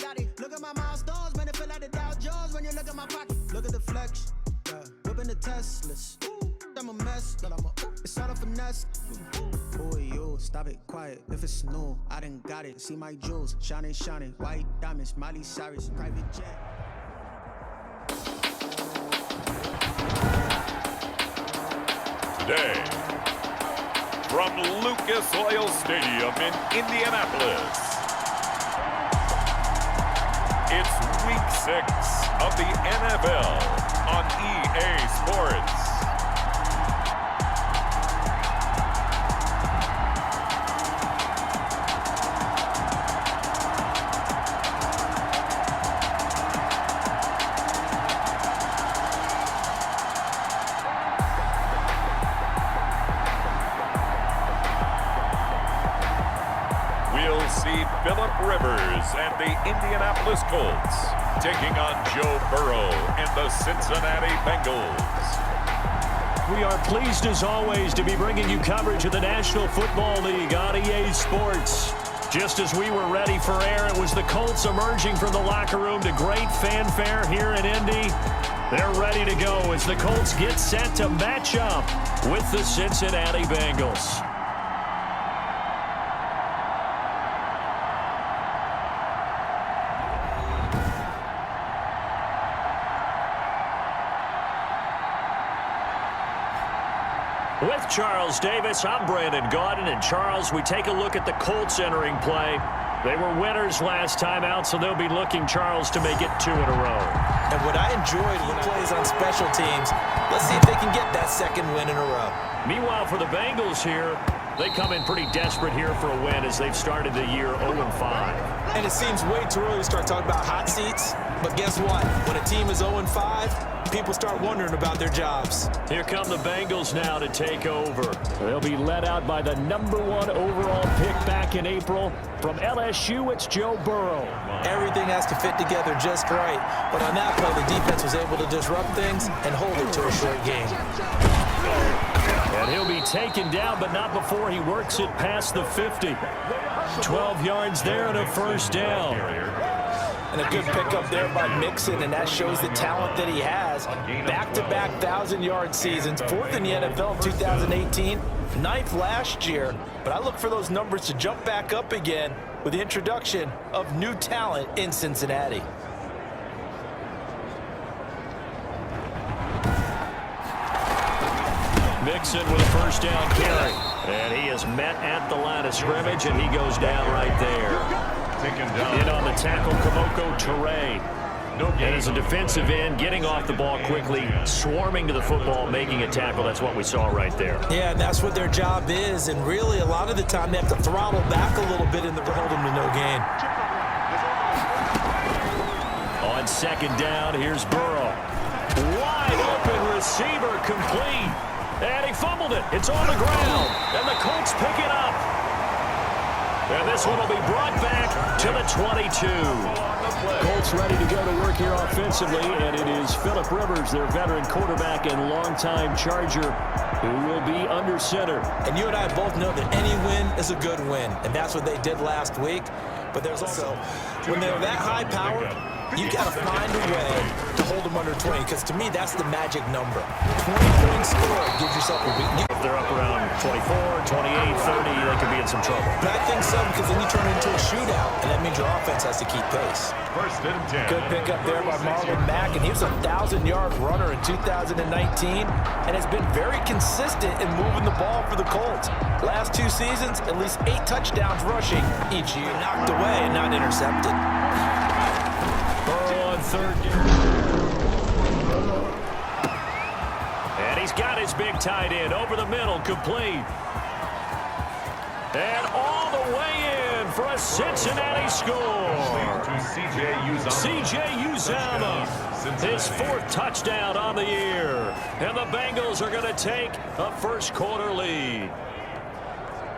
Yachty. Look at my milestones, man, it feel like the Dow Jones when you look at my pocket. Look at the flex, yeah. Whipping the Teslas. Ooh, I'm a mess, but it's all a finesse. Boy, you, stop it, quiet. If it's new, I done got it. See my jewels, shining, shining. White diamonds, Miley Cyrus, private jet. Today, from Lucas Oil Stadium in Indianapolis, it's Week 6 of the NFL on EA Sports. We'll see Phillip Rivers and the Indianapolis Colts taking on Joe Burrow and the Cincinnati Bengals. We are pleased as always to be bringing you coverage of the National Football League on EA Sports. Just as we were ready for air, it was the Colts emerging from the locker room to great fanfare here in Indy. They're ready to go as the Colts get set to match up with the Cincinnati Bengals. With Charles Davis, I'm Brandon Gaudin. And Charles, we take a look at the Colts entering play. They were winners last time out, so they'll be looking, Charles, to make it 2 in a row. And what I enjoyed when he plays on special teams, let's see if they can get that second win in a row. Meanwhile, for the Bengals here, they come in pretty desperate here for a win as they've started the year 0-5. And it seems way too early to start talking about hot seats. But guess what? When a team is 0-5, people start wondering about their jobs. Here come the Bengals now to take over. They'll be led out by the #1 overall pick back in April. From LSU, it's Joe Burrow. Everything has to fit together just right. But on that play, the defense was able to disrupt things and hold it to a short game. And he'll be taken down, but not before he works it past the 50. 12 yards there and a first down. And a good pickup there by Mixon, and that shows the talent that he has. Back-to-back 1,000-yard seasons, 4th in the NFL in 2018, 9th last year. But I look for those numbers to jump back up again with the introduction of new talent in Cincinnati. Mixon with a first down carry. And he is met at the line of scrimmage, and he goes down right there. In on the tackle, Kamoko Toure. And as a defensive end, getting off the ball quickly, swarming to the football, making a tackle. That's what we saw right there. Yeah, and that's what their job is. And really, a lot of the time, they have to throttle back a little bit to hold them to no gain. On second down, here's Burrow. Wide open receiver, complete. And he fumbled it. It's on the ground. And the Colts pick it up. And this one will be brought back to the 22. Colts ready to go to work here offensively, and it is Phillip Rivers, their veteran quarterback and longtime Charger, who will be under center. And you and I both know that any win is a good win, and that's what they did last week. But there's also, when they're that high powered, you got to find a way to hold them under 20, because to me, that's the magic number. 20-point score gives yourself a week. If they're up around 24, 28, 30, they could be in some trouble. But I think so, because then you turn it into a shootout, and that means your offense has to keep pace. 1st and 10. Good pickup there by Marlon Mack, and he was a 1,000-yard runner in 2019, and has been very consistent in moving the ball for the Colts. Last 2 seasons, at least 8 touchdowns rushing each year. Knocked away and not intercepted. Burrow on 3rd down. And he's got his big tight end over the middle, complete. And all the way in for a Cincinnati score. C.J. Uzomah, his 4th touchdown on the year. And the Bengals are going to take a first-quarter lead.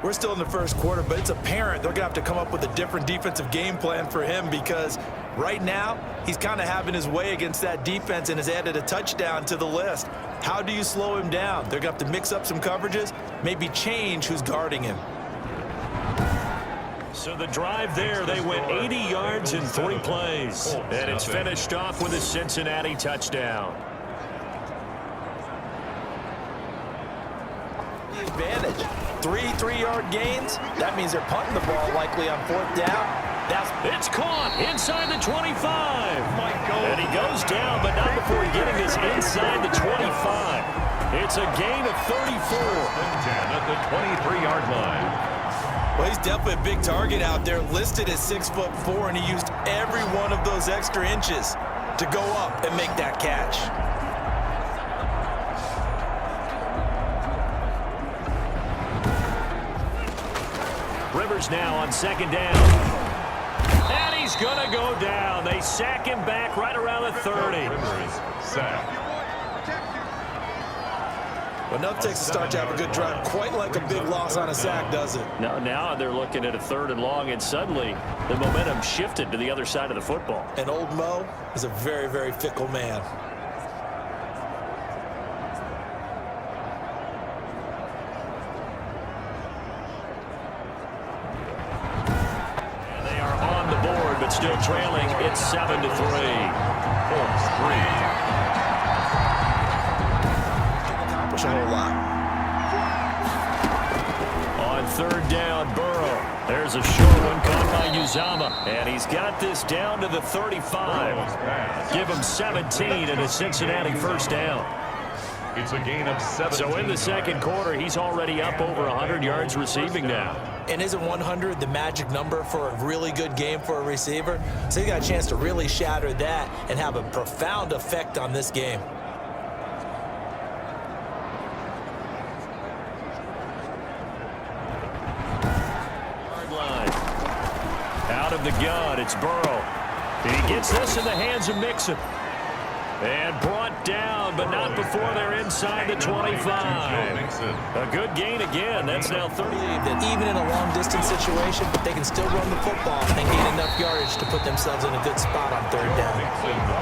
We're still in the first quarter, but it's apparent they're going to have to come up with a different defensive game plan for him, because right now he's kind of having his way against that defense and has added a touchdown to the list. How do you slow him down? They're going to have to mix up some coverages, maybe change who's guarding him. So the drive there, they went 80 yards in 3 plays. And it's finished off with a Cincinnati touchdown. The advantage. 3 3-yard gains. That means they're punting the ball likely on 4th down. It's caught inside the 25. And he goes down, but not before getting this inside the 25. It's a gain of 34. 10 at the 23-yard line. Well, he's definitely a big target out there, listed at 6'4", and he used every one of those extra inches to go up and make that catch. Rivers now on 2nd down. And he's going to go down. They sack him back right around the 30. Rivers sacked. But enough takes to start to have a good drive. Quite like a big loss on a sack, does it? No, now they're looking at a 3rd and long, and suddenly the momentum shifted to the other side of the football. And old Mo is a very, very fickle man. But still trailing, it's 7-3. Colts 3. Accomplish a whole lot. On 3rd down, Burrow. There's a short one caught by Uzama. And he's got this down to the 35. Give him 17 and a Cincinnati 1st down. It's a gain of 17. So in the 2nd quarter, he's already up over 100 yards receiving now. And isn't 100 the magic number for a really good game for a receiver? So he got a chance to really shatter that and have a profound effect on this game. Line. Out of the gun, it's Burrow. He gets this in the hands of Mixon. And brought down, but not before they're inside the 25. A good gain again. That's now 30. That even in a long-distance situation, they can still run the football and gain enough yardage to put themselves in a good spot on 3rd down.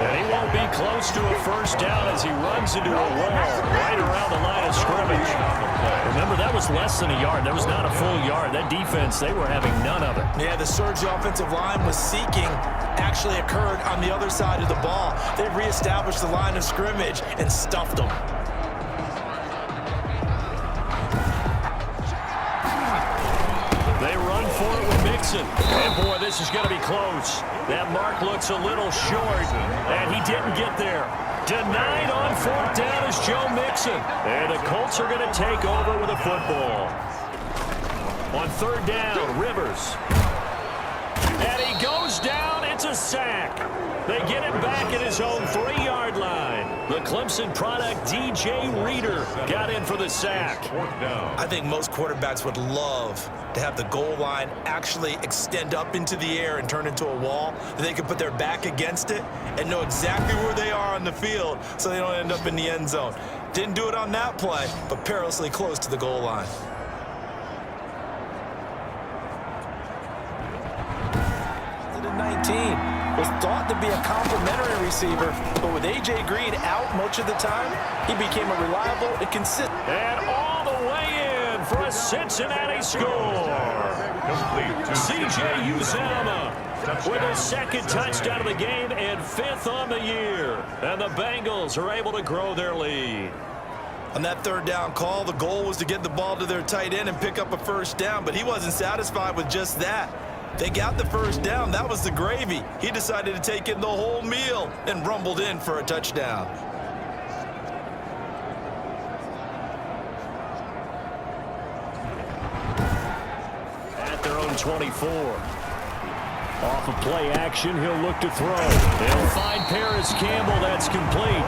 And he won't be close to a 1st down as he runs into a wall right around the line of scrimmage. Remember, that was less than a yard. That was not a full yard. That defense, they were having none of it. Yeah, the surge the offensive line was seeking actually occurred on the other side of the ball. They reestablished the line of scrimmage and stuffed them. They run for it with Mixon. And boy, this is going to be close. That mark looks a little short, and he didn't get there. Denied on 4th down is Joe Mixon. And the Colts are going to take over with a football. On 3rd down, Rivers. And he goes down. It's a sack. They get him back at his own 3-yard line. The Clemson product, DJ Reader, got in for the sack. I think most quarterbacks would love to have the goal line actually extend up into the air and turn into a wall. They can put their back against it and know exactly where they are on the field so they don't end up in the end zone. Didn't do it on that play, but perilously close to the goal line. Was thought to be a complimentary receiver, but with A.J. Green out much of the time, he became a reliable and consistent. And all the way in for a Cincinnati score. C.J. Uzama with his 2nd touchdown of the game and 5th on the year. And the Bengals are able to grow their lead. On that 3rd down call, the goal was to get the ball to their tight end and pick up a 1st down, but he wasn't satisfied with just that. They got the 1st down. That was the gravy. He decided to take in the whole meal and rumbled in for a touchdown. At their own 24. Off of play action, he'll look to throw. They'll find Paris Campbell. That's complete.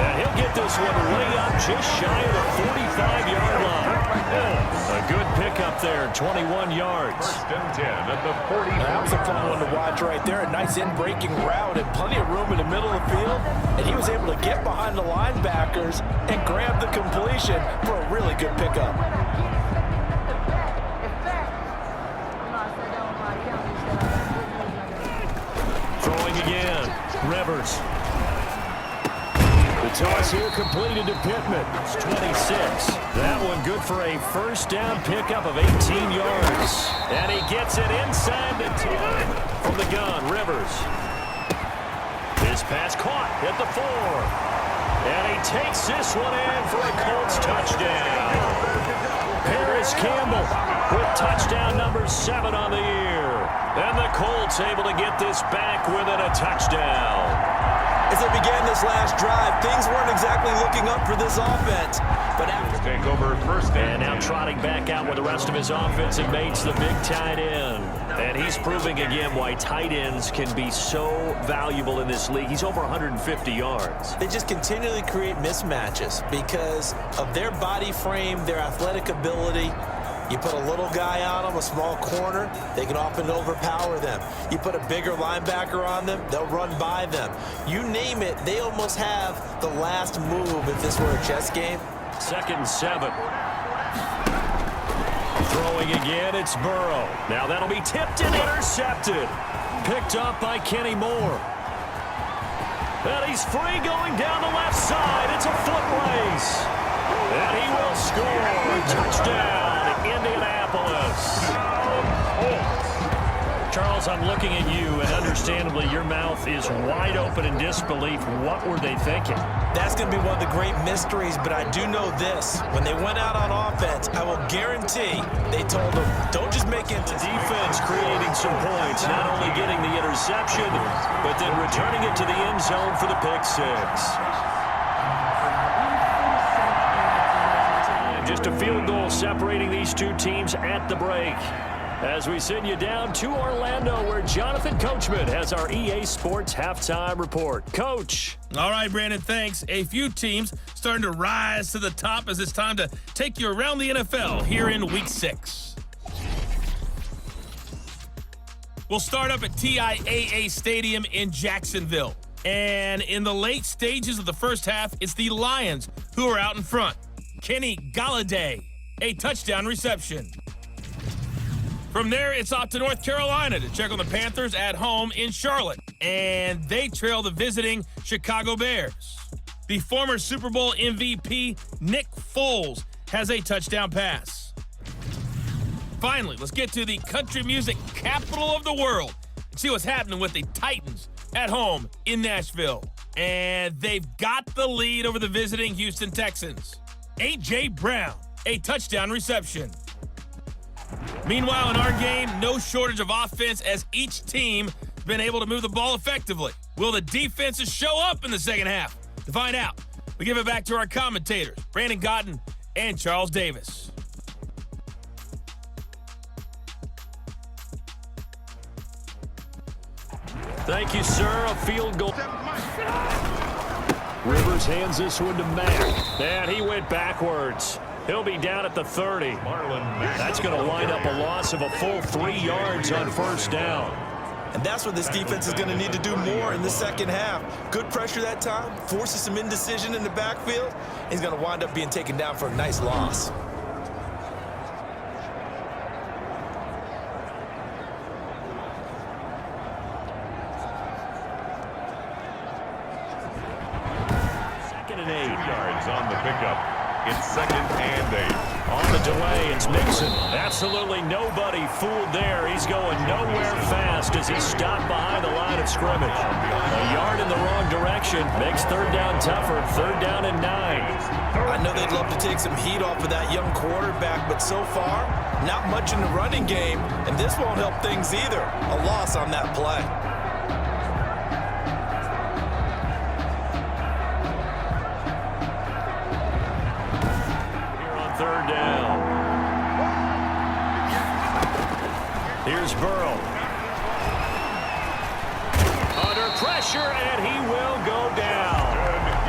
And he'll get this one way up just shy of the 45-yard line. A good pickup there, 21 yards. 1st and 10 at the 40. That was a fun one to watch right there. A nice in-breaking route and plenty of room in the middle of the field. And he was able to get behind the linebackers and grab the completion for a really good pickup. Throwing again, Rivers. The toss here completed to Pittman. It's 26. That one good for a first down pickup of 18 yards. And he gets it inside the 10. From the gun, Rivers. His pass caught at the 4. And he takes this one in for a Colts touchdown. Paris Campbell with touchdown number 7 on the year. And the Colts able to get this back within a touchdown. As they began this last drive, things weren't exactly looking up for this offense. But after take over first and now trotting back out with the rest of his offensive mates, the big tight end. And he's proving again why tight ends can be so valuable in this league. He's over 150 yards. They just continually create mismatches because of their body frame, their athletic ability. You put a little guy on them, a small corner, they can often overpower them. You put a bigger linebacker on them, they'll run by them. You name it, they almost have the last move if this were a chess game. 2nd and 7. Throwing again, it's Burrow. Now that'll be tipped and intercepted. Picked up by Kenny Moore. And he's free going down the left side. It's a foot race. And he will score. Touchdown, Indianapolis. Charles, I'm looking at you, and understandably, your mouth is wide open in disbelief. What were they thinking? That's going to be one of the great mysteries, but I do know this. When they went out on offense, I will guarantee they told them, don't just make it. The defense creating some points, not only getting the interception, but then returning it to the end zone for the pick 6. Just a field goal separating these two teams at the break. As we send you down to Orlando, where Jonathan Coachman has our EA Sports Halftime Report. Coach. All right, Brandon, thanks. A few teams starting to rise to the top as it's time to take you around the NFL here in Week 6. We'll start up at TIAA Stadium in Jacksonville. And in the late stages of the first half, it's the Lions who are out in front. Kenny Golladay, a touchdown reception. From there, it's off to North Carolina to check on the Panthers at home in Charlotte. And they trail the visiting Chicago Bears. The former Super Bowl MVP, Nick Foles, has a touchdown pass. Finally, let's get to the country music capital of the world and see what's happening with the Titans at home in Nashville. And they've got the lead over the visiting Houston Texans. A.J. Brown, a touchdown reception. Meanwhile, in our game, no shortage of offense as each team has been able to move the ball effectively. Will the defenses show up in the second half? To find out, we give it back to our commentators, Brandon Godden and Charles Davis. Thank you, sir. A field goal. Rivers hands this one to Matt. And he went backwards. He'll be down at the 30. That's going to wind up a loss of a full 3 yards on first down. And that's what this defense is going to need to do more in the second half. Good pressure that time, forces some indecision in the backfield. He's going to wind up being taken down for a nice loss. Second and 8. 8 yards on the pickup. It's 2nd and 8. On the delay, it's Mixon. Absolutely nobody fooled there. He's going nowhere fast as he's stopped behind the line of scrimmage. A yard in the wrong direction makes third down tougher. 3rd down and 9. I know they'd love to take some heat off of that young quarterback, but so far, not much in the running game, and this won't help things either. A loss on that play. Third down. Here's Burrow. Under pressure, and he will go down.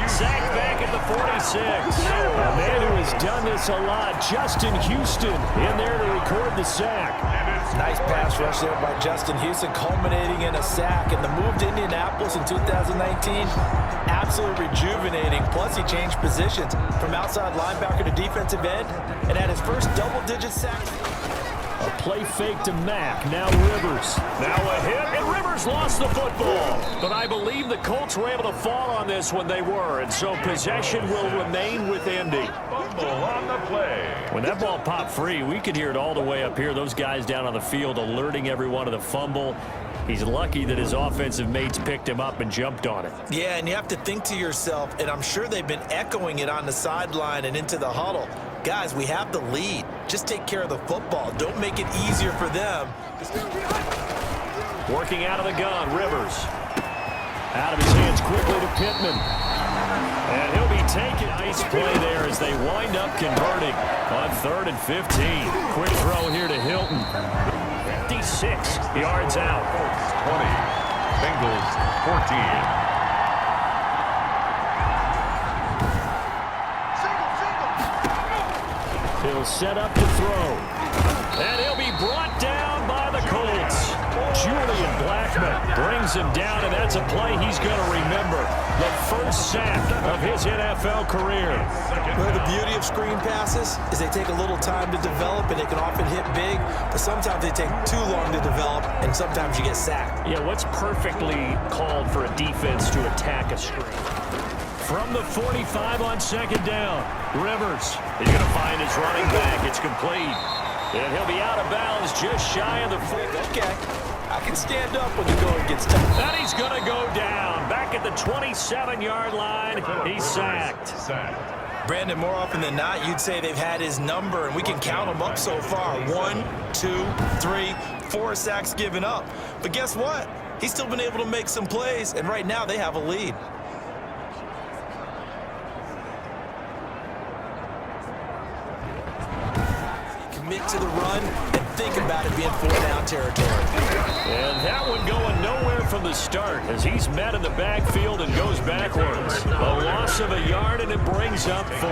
Sacked back at the 46. A man who has done this a lot, Justin Houston, in there to record the sack. Nice pass rush there by Justin Houston, culminating in a sack. And the move to Indianapolis in 2019, absolutely rejuvenating. Plus, he changed positions from outside linebacker to defensive end and had his first double-digit sack. A play fake to Mack. Now Rivers. Now a hit, and Rivers lost the football. But I believe the Colts were able to fall on this when they were, and so possession will remain with Indy. Fumble on the play. When that ball popped free, we could hear it all the way up here. Those guys down on the field alerting everyone of the fumble. He's lucky that his offensive mates picked him up and jumped on it. Yeah, and you have to think to yourself, and I'm sure they've been echoing it on the sideline and into the huddle. Guys, we have the lead. Just take care of the football. Don't make it easier for them. Working out of the gun, Rivers. Out of his hands quickly to Pittman. And he'll be taken. Nice play there as they wind up converting on 3rd and 15. Quick throw here to Hilton. 56 yards out. Colts 20, Bengals 14. He'll set up to throw. And he'll be brought down by the Colts. Julian Blackmon brings him down, and that's a play he's going to remember. The first sack of his NFL career. Well, the beauty of screen passes is they take a little time to develop, and they can often hit big, but sometimes they take too long to develop, and sometimes you get sacked. Yeah, what's perfectly called for a defense to attack a screen? From the 45 on 2nd down, Rivers is going to find his running back. It's complete. And he'll be out of bounds just shy of the 40. Okay, I can stand up when the going gets tough. And he's going to go down. Back at the 27-yard line, he's sacked. Brandon, more often than not, you'd say they've had his number, and we can count them up so far. 1, 2, 3, 4 sacks given up. But guess what? He's still been able to make some plays, and right now they have a lead. Commit to the run and think about it being 4-down territory. And that one going nowhere from the start as he's met in the backfield and goes backwards. A loss of a yard, and it brings up 4.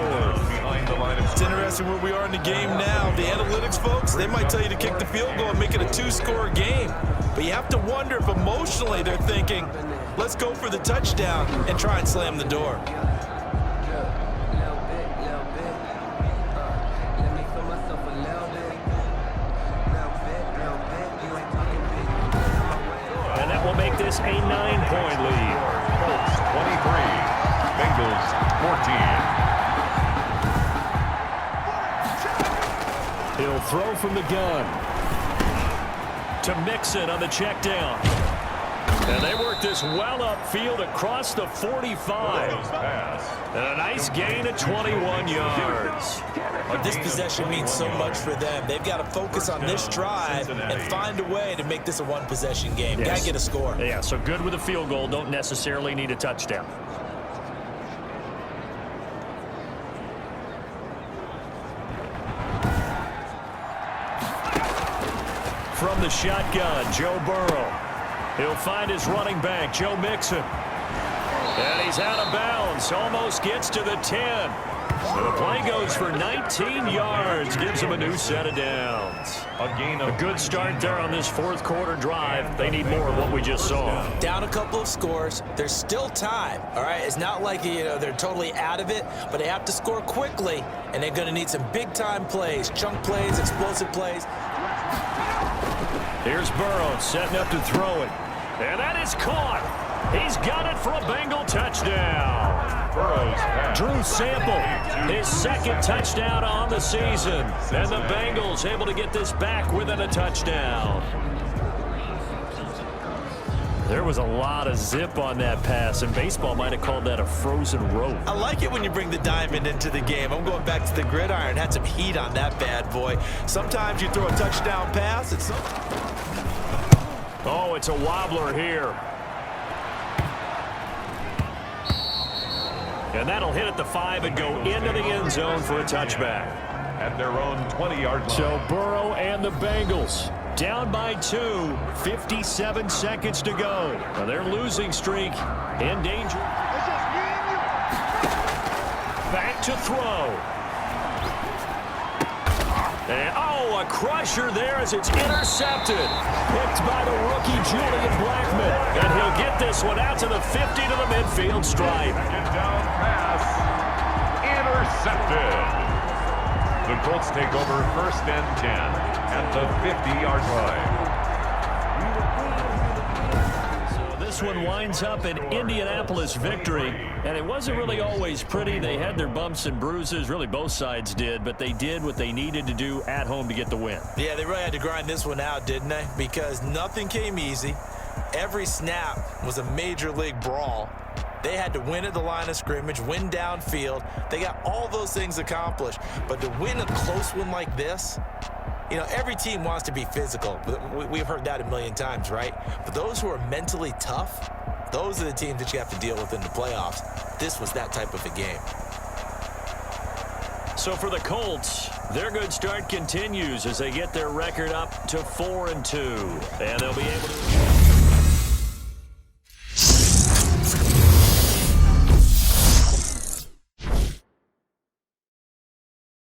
It's interesting where we are in the game now. The analytics folks, they might tell you to kick the field goal and make it a 2-score game. But you have to wonder if emotionally they're thinking, let's go for the touchdown and try and slam the door. Make this a 9-point lead. Colts 23, Bengals 14. He'll throw from the gun to Mixon on the check down. And they work this well upfield across the 45. And a nice gain of 21 yards. This possession means so much for them. They've got to focus on this drive and find a way to make this a one-possession game. Got to get a score. Yeah, so good with a field goal. Don't necessarily need a touchdown. From the shotgun, Joe Burrow. He'll find his running back, Joe Mixon. And he's out of bounds. Almost gets to the 10. So the play goes for 19 yards. Gives him a new set of downs. A good start there on this 4th quarter drive. They need more of what we just saw. Down a couple of scores. There's still time. All right, it's not like they're totally out of it, but they have to score quickly, and they're going to need some big-time plays, chunk plays, explosive plays. Here's Burrow setting up to throw it. And that is caught. He's got it for a Bengal touchdown. Drew Sample, his 2nd touchdown on the season. And the Bengals able to get this back within a touchdown. There was a lot of zip on that pass, and baseball might have called that a frozen rope. I like it when you bring the diamond into the game. I'm going back to the gridiron. Had some heat on that bad boy. Sometimes you throw a touchdown pass. Oh, it's a wobbler here. And that'll hit at the 5 and go into the end zone for a touchback. At their own 20-yard line. So Burrow and the Bengals down by 2, 57 seconds to go. Now their losing streak in danger. Back to throw. And, a crusher there as it's intercepted. Picked by the rookie Julian Blackmon. And he'll get this one out to the 50 to the midfield stripe. Second down pass. Intercepted. The Colts take over 1st and 10 at the 50-yard line. So this one winds up an Indianapolis victory, and it wasn't really always pretty. They had their bumps and bruises, really both sides did, but they did what they needed to do at home to get the win. Yeah, they really had to grind this one out, didn't they? Because nothing came easy. Every snap was a major league brawl. They had to win at the line of scrimmage, win downfield. They got all those things accomplished. But to win a close one like this, you know, every team wants to be physical. We've heard that a million times, right? But those who are mentally tough, those are the teams that you have to deal with in the playoffs. This was that type of a game. So for the Colts, their good start continues as they get their record up to 4-2. And they'll be able to...